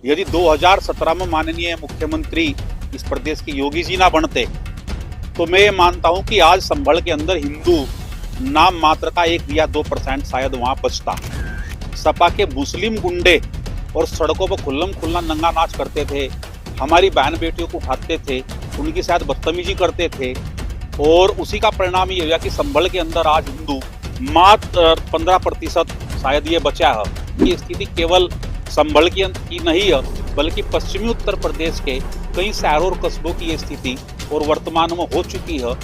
यदि 2017 में माननीय मुख्यमंत्री इस प्रदेश के योगी जी ना बनते तो मैं ये मानता हूं कि आज संभल के अंदर हिंदू नाम मात्र का 1 या 2% शायद वहां बचता। सपा के मुस्लिम गुंडे और सड़कों पर खुल्लम खुल्ला नंगा नाच करते थे, हमारी बहन बेटियों को उठाते थे, उनकी शायद बदतमीजी करते थे और उसी का परिणाम ये हुआ कि संभल के अंदर आज हिंदू मात्र 15% शायद ये बचा है। ये स्थिति केवल संभल की नहीं है बल्कि पश्चिमी उत्तर प्रदेश के कई शहरों और कस्बों की ये स्थिति और वर्तमान में हो चुकी है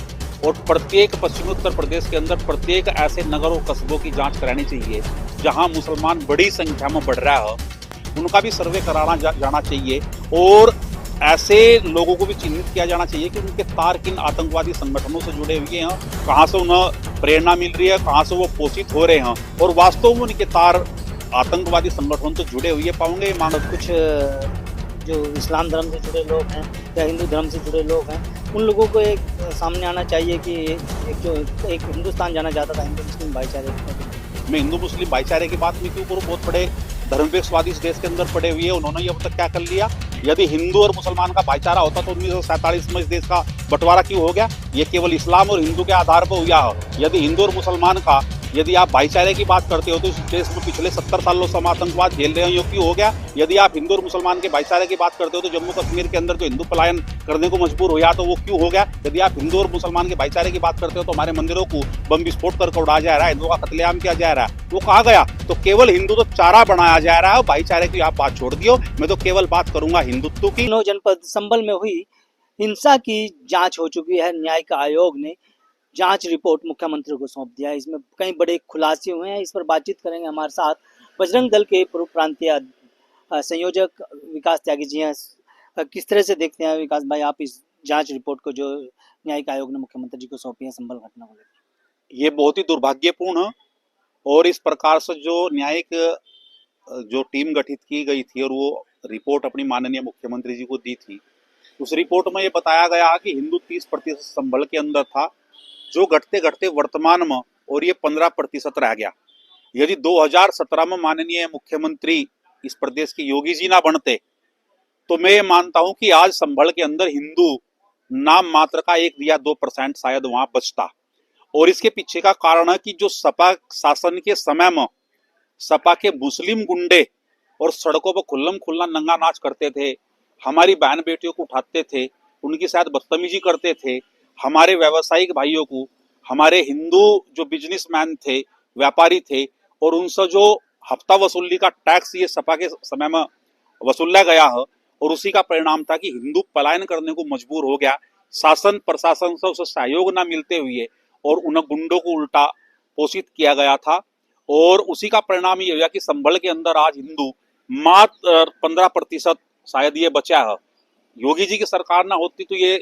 और प्रत्येक पश्चिमी उत्तर प्रदेश के अंदर प्रत्येक ऐसे नगर और कस्बों की जांच करानी चाहिए जहां मुसलमान बड़ी संख्या में बढ़ रहा है, उनका भी सर्वे कराना जाना चाहिए और ऐसे लोगों को भी चिन्हित किया जाना चाहिए कि उनके तार किन आतंकवादी संगठनों से जुड़े हुए हैं, कहां से उन्हें प्रेरणा मिल रही है, कहां से वो पोषित हो रहे हैं और वास्तव में उनके तार आतंकवादी संगठनों से जुड़े हुए पाओगे। मानो कुछ जो इस्लाम धर्म से जुड़े लोग हैं या हिंदू धर्म से जुड़े लोग हैं, उन लोगों को एक सामने आना चाहिए कि एक हिंदुस्तान जाना चाहता था हिंदू मुस्लिम भाईचारे की। मैं हिंदू मुस्लिम भाईचारे की बात नहीं क्यों, बहुत बड़े धर्मनिरपेक्षवादी इस देश के अंदर पड़े हुए हैं, उन्होंने अब तक क्या कर लिया। यदि हिंदू और मुसलमान का भाईचारा होता तो 1947 में इस देश का बंटवारा क्यों हो गया? ये केवल इस्लाम और हिंदू के आधार पर हुआ है। यदि हिंदू और मुसलमान का यदि आप भाईचारे की बात करते हो तो इस देश में पिछले 70 सालों से आतंकवाद झेल रहे हैं, ये क्यों हो गया? यदि आप हिंदू और मुसलमान के भाईचारे की बात करते हो तो जम्मू कश्मीर के अंदर जो हिंदू पलायन करने को मजबूर हुआ तो वो क्यों हो गया? यदि आप हिंदू और मुसलमान के भाईचारे की बात करते हो तो हमारे मंदिरों को बम विस्फोट करके उड़ाया जा रहा है, हिंदुओं का कत्लेआम किया जा रहा है, वो कहा गया? तो केवल हिंदू तो चारा बनाया जा रहा है, भाईचारे की आप बात छोड़ दियो। मैं तो केवल बात करूंगा हिंदुत्व की। जनपद संभल में हुई हिंसा की जांच हो चुकी है। न्यायिक आयोग ने जांच रिपोर्ट मुख्यमंत्री को सौंप दिया है। इसमें कई बड़े खुलासे हुए हैं। इस पर बातचीत करेंगे हमारे साथ बजरंग दल के पूर्व प्रांतीय संयोजक विकास त्यागी जी हैं। किस तरह से देखते हैं विकास भाई आप इस जांच रिपोर्ट को जो न्यायिक आयोग ने मुख्यमंत्री जी को सौंपी है संभल घटना को लेकर? ये बहुत ही दुर्भाग्यपूर्ण है और इस प्रकार से जो न्यायिक जो टीम गठित की गई थी और वो रिपोर्ट अपनी माननीय मुख्यमंत्री जी को दी थी, उस रिपोर्ट में ये बताया गया कि हिंदू 30% संभल के अंदर था, जो घटते घटते वर्तमान में और ये 15% रह गया। यदि 2017 में माननीय मुख्यमंत्री इस प्रदेश के योगी जी ना बनते तो मैं ये मानता हूं कि आज संभल के अंदर हिंदू नाम मात्र का 1 या 2% शायद वहां बचता। और इसके पीछे का कारण है कि जो सपा शासन के समय में सपा के मुस्लिम गुंडे और सड़कों पर खुल्लम खुल्ला नंगा नाच करते थे, हमारी बहन बेटियों को उठाते थे, उनकी शायद बदतमीजी करते थे, हमारे व्यावसायिक भाइयों को, हमारे हिंदू जो बिजनेसमैन थे, व्यापारी थे और उनसे जो हफ्ता वसूली का टैक्स ये सपा के समय में वसूला गया है और उसी का परिणाम था कि हिंदू पलायन करने को मजबूर हो गया। शासन प्रशासन से उसे सहयोग न मिलते हुए और उन गुंडों को उल्टा पोषित किया गया था और उसी का परिणाम ये हुआ कि संभल के अंदर आज हिंदू मात्र 15% शायद ये बचा है। योगी जी की सरकार ना होती तो ये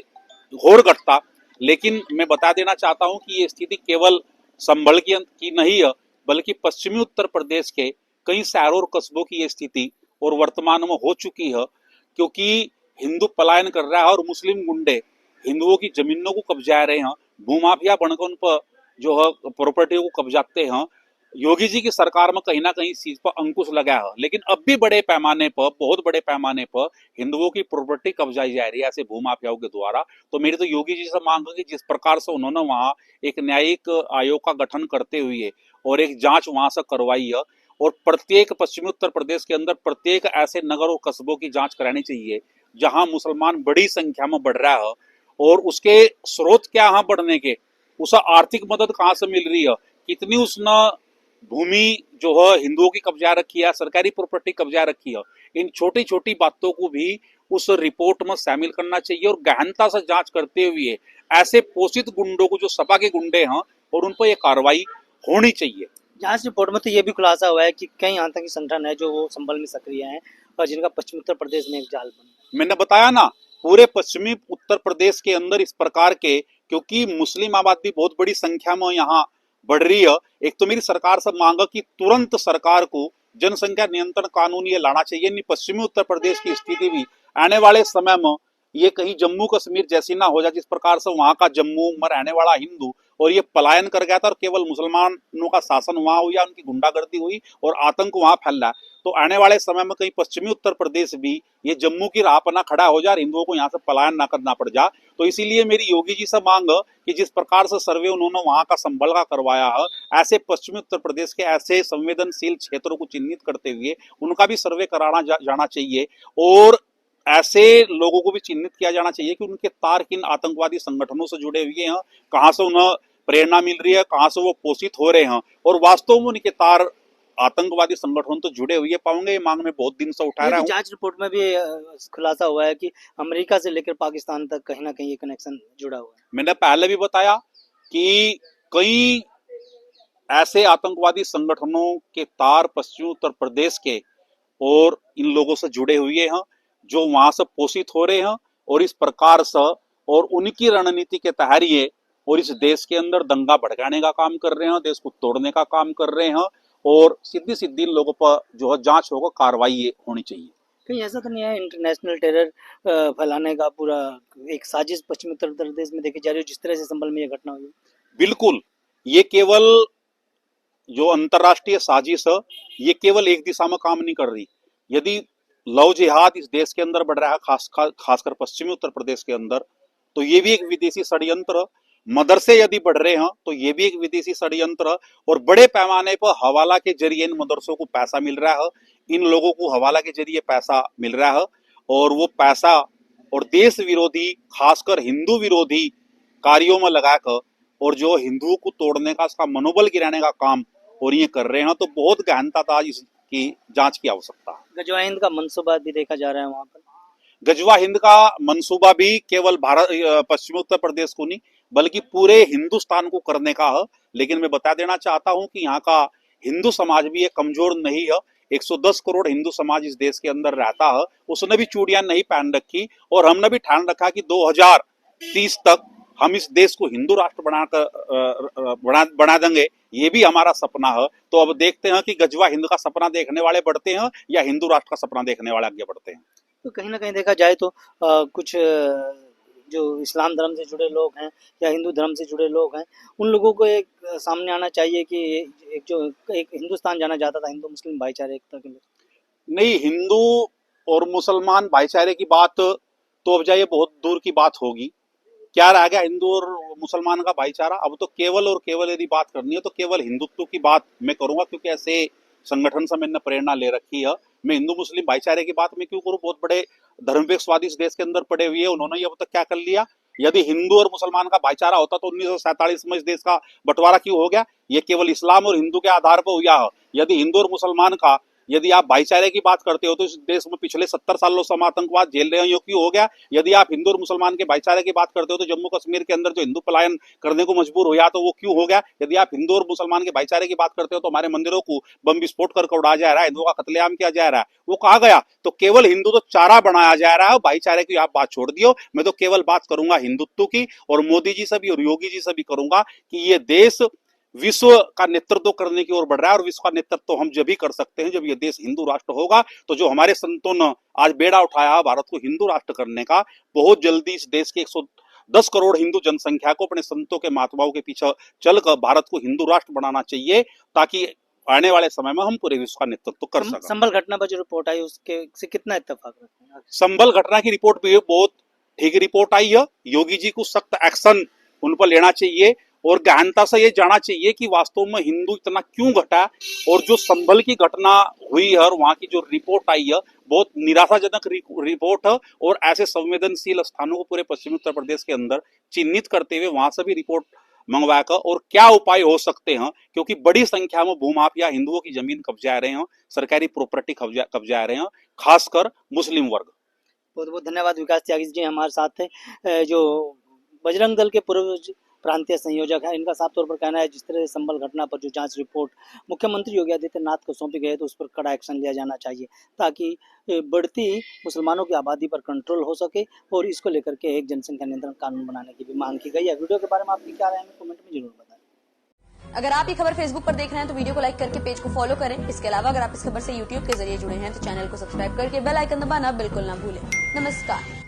घोर घटता, लेकिन मैं बता देना चाहता हूं कि ये स्थिति केवल संभल की नहीं है बल्कि पश्चिमी उत्तर प्रदेश के कई शहरों और कस्बों की ये स्थिति और वर्तमान में हो चुकी है, क्योंकि हिंदू पलायन कर रहा है और मुस्लिम गुंडे हिंदुओं की जमीनों को कब्जा रहे हैं, भूमाफिया बनकर उन पर जो है प्रॉपर्टी को कब्जाते हैं। योगी जी की सरकार में कहीं ना कहीं इस चीज पर अंकुश लगा है, लेकिन अब भी बड़े पैमाने पर, बहुत बड़े पैमाने पर हिंदुओं की प्रॉपर्टी कब्जाई जा रही है ऐसे भूमाफियाओं के द्वारा। तो मेरी तो योगी जी से मांग है कि जिस प्रकार से उन्होंने वहां एक न्यायिक आयोग का गठन करते हुए और एक जांच वहां से करवाई है और प्रत्येक पश्चिमी उत्तर प्रदेश के अंदर प्रत्येक ऐसे नगर और कस्बों की जांच करानी चाहिए जहां मुसलमान बड़ी संख्या में बढ़ रहा है और उसके स्रोत क्या है बढ़ने के, उसे आर्थिक मदद कहाँ से मिल रही है, कितनी उसने भूमि जो है हिंदुओं की कब्जा रखी है, सरकारी प्रॉपर्टी कब्जा रखी है। इन छोटी छोटी बातों को भी उस रिपोर्ट में शामिल करना चाहिए और गहनता से जांच करते हुए ऐसे पोषित गुंडों को जो सपा के गुंडे हैं और उन पर यह कार्रवाई होनी चाहिए। जांच रिपोर्ट में तो ये भी खुलासा हुआ है कि कई आतंकी संगठन है जो वो संभल में सक्रिय हैं और जिनका पश्चिमी उत्तर प्रदेश में एक जाल बना। मैंने बताया ना, पूरे पश्चिमी उत्तर प्रदेश के अंदर इस प्रकार के, क्योंकि मुस्लिम आबादी बहुत बड़ी संख्या में यहाँ बढ़ रही है। एक तो मेरी सरकार से मांग है कि तुरंत सरकार को जनसंख्या नियंत्रण कानून ये लाना चाहिए। नहीं पश्चिमी उत्तर प्रदेश की स्थिति भी आने वाले समय में ये कहीं जम्मू कश्मीर जैसी ना हो जाए, जिस प्रकार से वहां का जम्मू में रहने वाला हिंदू और ये पलायन कर गया था और केवल मुसलमानों का शासन वहां हुआ, उनकी गुंडागर्दी हुई और आतंक वहां फैल रहा है। तो आने वाले समय में कहीं पश्चिमी उत्तर प्रदेश भी ये जम्मू की राह पर ना खड़ा हो जाए, हिंदुओं को यहाँ से पलायन ना करना पड़ जाए। तो इसीलिए मेरी योगी जी से मांग कि जिस प्रकार से सर्वे उन्होंने वहां का संभल का करवाया है, ऐसे पश्चिमी उत्तर प्रदेश के ऐसे संवेदनशील क्षेत्रों को चिन्हित करते हुए उनका भी सर्वे कराना जाना चाहिए और ऐसे लोगों को भी चिन्हित किया जाना चाहिए कि उनके तार किन आतंकवादी संगठनों से जुड़े हुए हैं, कहां से उन्हें प्रेरणा मिल रही है, कहां से वो पोषित हो रहे हैं और वास्तव में उनके तार आतंकवादी संगठन तो जुड़े हुए पाऊंगे। ये मांग में बहुत दिन से उठा रहा हूँ। जांच रिपोर्ट में भी खुलासा हुआ है कि अमेरिका से लेकर पाकिस्तान तक कहीं ना कहीं ये कनेक्शन जुड़ा हुआ है। मैंने पहले भी बताया कि कई ऐसे आतंकवादी संगठनों के तार पश्चिमी उत्तर प्रदेश के और इन लोगों से जुड़े हुए हैं जो वहां से पोषित हो रहे हैं और इस प्रकार से और उनकी रणनीति के तहत ये और इस देश के अंदर दंगा भड़काने का काम कर रहे हैं, देश को तोड़ने का काम कर रहे हैं और सीधी सीधी इन लोगों पर जो है जांच होगा, कार्रवाई होनी चाहिए। कहीं ऐसा तो नहीं है इंटरनेशनल टेरर फैलाने का पूरा एक साजिश पश्चिमी उत्तर प्रदेश में देखी जा रही है, जिस तरह से संभल में ये घटना हुई? बिल्कुल, ये केवल जो अंतर्राष्ट्रीय साजिश है ये केवल एक दिशा में काम नहीं कर रही। यदि लव जिहाद इस देश के अंदर बढ़ रहा है, खासकर पश्चिमी उत्तर प्रदेश के अंदर, तो ये भी एक विदेशी षड्यंत्र। मदरसे यदि बढ़ रहे हैं तो ये भी एक विदेशी षड्यंत्र और बड़े पैमाने पर हवाला के जरिए इन मदरसों को पैसा मिल रहा है, इन लोगों को हवाला के जरिए पैसा मिल रहा है और वो पैसा और देश विरोधी खासकर हिंदू विरोधी कार्यों में लगाकर और जो हिंदुओं को तोड़ने का, उसका मनोबल गिराने का काम और ये कर रहे हैं। तो बहुत गहनता था इसकी जांच की आवश्यकता है। गजवा हिंद का मंसूबा भी देखा जा रहा है वहां पर। गजवा हिंद का मंसूबा भी केवल पश्चिमी उत्तर प्रदेश को नहीं बल्कि पूरे हिंदुस्तान को करने का है। लेकिन मैं बता देना चाहता हूं कि यहाँ का हिंदू समाज भी ये कमजोर नहीं है। 110 करोड़ हिंदू समाज इस देश के अंदर रहता है, उसने भी चूड़ियां नहीं पहन रखी और हमने भी ठान रखा कि 2030 तक हम इस देश को हिंदू राष्ट्र बना देंगे। ये भी हमारा सपना है। तो अब देखते हैं कि गजवा हिंद का सपना देखने वाले बढ़ते हैं या हिंदू राष्ट्र का सपना देखने वाले आगे बढ़ते हैं। तो कहीं ना कहीं देखा जाए तो कुछ जो इस्लाम धर्म से जुड़े लोग हैं या हिंदू धर्म से जुड़े लोग हैं, उन लोगों को एक सामने आना चाहिए कि एक हिंदुस्तान जाना चाहता था हिंदू मुस्लिम भाईचारे एकता के लिए। नहीं, हिंदू और मुसलमान भाईचारे की बात तो अब जाइए बहुत दूर की बात होगी। क्या रह गया हिंदू और मुसलमान का भाईचारा? अब तो केवल और केवल यदि बात करनी है तो केवल हिंदुत्व की बात मैं करूंगा, क्योंकि ऐसे संगठन से मैंने प्रेरणा ले रखी है। मैं हिंदू मुस्लिम भाईचारे की बात में क्यों करूं? बहुत बड़े धर्मपेक्षवादी इस देश के अंदर पड़े हुए हैं, उन्होंने अब तक क्या कर लिया? यदि हिंदू और मुसलमान का भाईचारा होता तो 1947 में इस देश का बंटवारा क्यों हो गया? ये केवल इस्लाम और हिंदू के आधार पर हुआ है। यदि हिंदू और मुसलमान का यदि आप भाईचारे की बात करते हो तो इस देश में पिछले 70 सालों से हम आतंकवाद झेल रहे हैं, यो क्यों हो गया? यदि आप हिंदू और मुसलमान के भाईचारे की बात करते हो तो जम्मू कश्मीर के अंदर जो हिंदू पलायन करने को मजबूर हो गया तो वो क्यों हो गया? यदि आप हिंदू और मुसलमान के भाईचारे की बात करते हो तो हमारे मंदिरों को बम विस्फोट करके उड़ाया जा रहा है, हिंदुओं का कत्लेआम किया जा रहा है, वो कहाँ गया? तो केवल हिंदू तो चारा बनाया जा रहा है। भाईचारे की आप बात छोड़ दियो, मैं तो केवल बात करूंगा हिंदुत्व की और मोदी जी से भी और योगी जी से भी करूंगा कि ये देश विश्व का नेतृत्व करने की ओर बढ़ रहा है और विश्व का नेतृत्व हम जब भी कर सकते हैं जब ये देश हिंदू राष्ट्र होगा। तो जो हमारे संतों ने आज बेड़ा उठाया है भारत को हिंदू राष्ट्र करने का, बहुत जल्दी इस देश के 110 करोड़ हिंदू जनसंख्या को अपने संतों के महात्माओं के पीछे चलकर भारत को हिंदू राष्ट्र बनाना चाहिए, ताकि आने वाले समय में हम पूरे विश्व का नेतृत्व कर सकें। संभल घटना पर जो रिपोर्ट आई उसके से कितना इत्तेफाक रखते हैं? संभल घटना की रिपोर्ट भी बहुत ठीक रिपोर्ट आई है। योगी जी को सख्त एक्शन उन पर लेना चाहिए और गहनता से ये जाना चाहिए कि वास्तव में हिंदू इतना क्यों घटा और जो संभल की घटना हुई है और वहां की जो रिपोर्ट आई है बहुत निराशाजनक रिपोर्ट है। और ऐसे संवेदनशील स्थानों को पूरे पश्चिमी उत्तर प्रदेश के अंदर चिन्हित करते हुए वहां से भी रिपोर्ट मंगवाकर और क्या उपाय हो सकते हैं, क्योंकि बड़ी संख्या में भूमाफिया हिंदुओं की जमीन कब्जा रहे हैं, सरकारी प्रॉपर्टी कब्जा रहे हैं, खासकर मुस्लिम वर्ग। बहुत बहुत धन्यवाद। विकास त्यागी जी हमारे साथ है, जो बजरंग दल के पूर्व प्रांतीय संयोजक है। इनका साफ तौर पर कहना है जिस तरह संभल घटना पर जो जांच रिपोर्ट मुख्यमंत्री योगी आदित्यनाथ को सौंपी गई है तो उस पर कड़ा एक्शन लिया जाना चाहिए, ताकि बढ़ती मुसलमानों की आबादी पर कंट्रोल हो सके और इसको लेकर के एक जनसंख्या नियंत्रण कानून बनाने की भी मांग की गई है। वीडियो के बारे में आपकी क्या राय है कमेंट में जरूर बताएं। अगर आप ये खबर फेसबुक पर देख रहे हैं तो वीडियो को लाइक करके पेज को फॉलो करें। इसके अलावा अगर आप इस खबर से यूट्यूब के जरिए जुड़े हैं तो चैनल को सब्सक्राइब करके बेल आइकन दबाना बिल्कुल ना भूलें। नमस्कार।